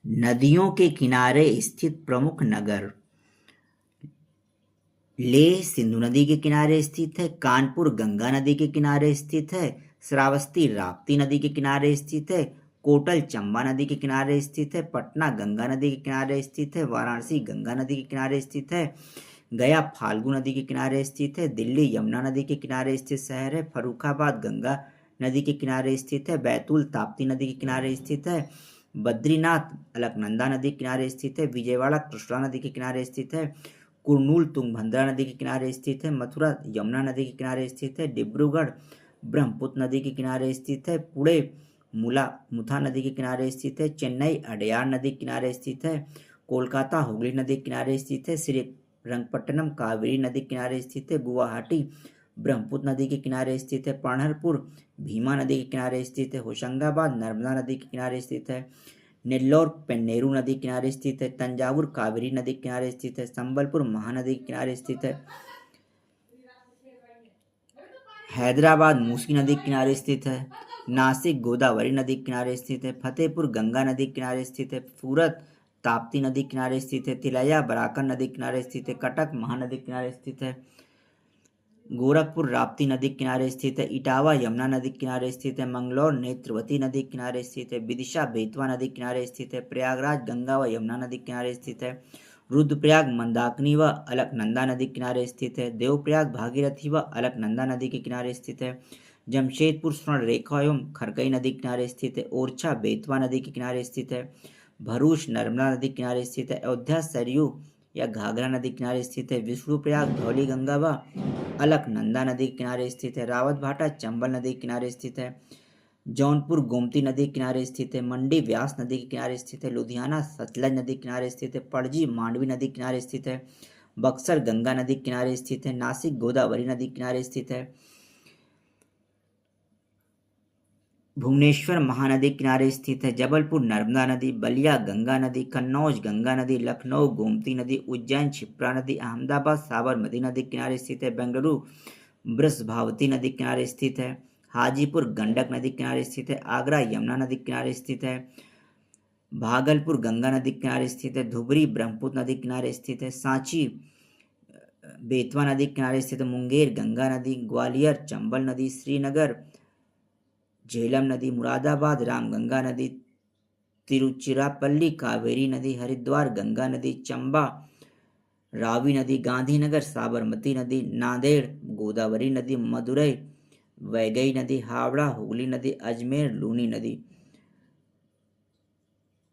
नदियों के किनारे स्थित प्रमुख नगर। लेह सिंधु नदी के किनारे स्थित है। कानपुर गंगा नदी के किनारे स्थित है। श्रावस्ती राप्ती नदी के किनारे स्थित है। कोटल चंबा नदी के किनारे स्थित है। पटना गंगा नदी के किनारे स्थित है। वाराणसी गंगा नदी के किनारे स्थित है। गया फाल्गु नदी के किनारे स्थित है। दिल्ली यमुना नदी के किनारे स्थित शहर है। फर्रुखाबाद गंगा नदी के किनारे स्थित है। बैतूल ताप्ती नदी के किनारे स्थित है। बद्रीनाथ अलकनंदा नदी के किनारे स्थित है। विजयवाड़ा कृष्णा नदी के किनारे स्थित है। कुरनूल तुंगभद्रा नदी के किनारे स्थित है। मथुरा यमुना नदी के किनारे स्थित है। डिब्रूगढ़ ब्रह्मपुत्र नदी के किनारे स्थित है। पुणे मुथा नदी के किनारे स्थित है। चेन्नई अडयार नदी के किनारे स्थित है। कोलकाता हुगली नदी के किनारे स्थित है। श्रीरंगपट्टनम कावेरी नदी के किनारे स्थित है। गुवाहाटी ब्रह्मपुत्र नदी के किनारे स्थित है। पंढरपुर भीमा नदी के किनारे स्थित है। होशंगाबाद नर्मदा नदी के किनारे स्थित है। नेल्लौर पेन्नेरू नदी के किनारे स्थित है। तंजावुर कावेरी नदी के किनारे स्थित है। संबलपुर महानदी के किनारे स्थित है। हैदराबाद मूसी नदी के किनारे स्थित है। नासिक गोदावरी नदी के किनारे स्थित है। फतेहपुर गंगा नदी के किनारे स्थित है। सूरत ताप्ती नदी के किनारे स्थित है। तिलैया बराकर नदी के किनारे स्थित है। कटक महानदी के किनारे स्थित है। गोरखपुर राप्ती नदी के किनारे स्थित है। इटावा यमुना नदी के किनारे स्थित है। मंगलौर नेत्रवती नदी के किनारे स्थित है। विदिशा बेतवा नदी के किनारे स्थित है। प्रयागराज गंगा व यमुना नदी के किनारे स्थित है। रुद्रप्रयाग मंदाकिनी व अलकनंदा नदी के किनारे स्थित है। देवप्रयाग भागीरथी व अलकनंदा नदी के किनारे स्थित है। जमशेदपुर स्वर्ण रेखा एवं खरकई नदी के किनारे स्थित है। ओरछा बेतवा नदी के किनारे स्थित है। भरूच नर्मदा नदी के किनारे स्थित है। अयोध्या सरयू या घाघरा नदी किनारे स्थित है। विष्णुप्रयाग धौली गंगा व अलकनंदा नदी के किनारे स्थित है। रावतभाटा चंबल नदी के किनारे स्थित है। जौनपुर गोमती नदी के किनारे स्थित है। मंडी व्यास नदी के किनारे स्थित है। लुधियाना सतलज नदी के किनारे स्थित है। पणजी मांडवी नदी के किनारे स्थित है। बक्सर गंगा नदी के किनारे स्थित है। नासिक गोदावरी नदी के किनारे स्थित है। भुवनेश्वर महानदी किनारे स्थित है। जबलपुर नर्मदा नदी, बलिया गंगा नदी, कन्नौज गंगा नदी, लखनऊ गोमती नदी, उज्जैन क्षिप्रा नदी, अहमदाबाद साबरमती नदी किनारे स्थित है। बेंगलुरु बृषभावती नदी किनारे स्थित है। हाजीपुर गंडक नदी किनारे स्थित है। आगरा यमुना नदी किनारे स्थित है। भागलपुर गंगा नदी किनारे स्थित है। धुबरी ब्रह्मपुत्र नदी किनारे स्थित है। सांची बेतवा नदी किनारे स्थित है। मुंगेर गंगा नदी, ग्वालियर चंबल नदी, श्रीनगर झेलम नदी, मुरादाबाद रामगंगा नदी, तिरुचिरापल्ली कावेरी नदी, हरिद्वार गंगा नदी, चंबा रावी नदी, गांधीनगर साबरमती नदी, नांदेड़ गोदावरी नदी, मदुरई वैगई नदी, हावड़ा हुगली नदी, अजमेर लूनी नदी।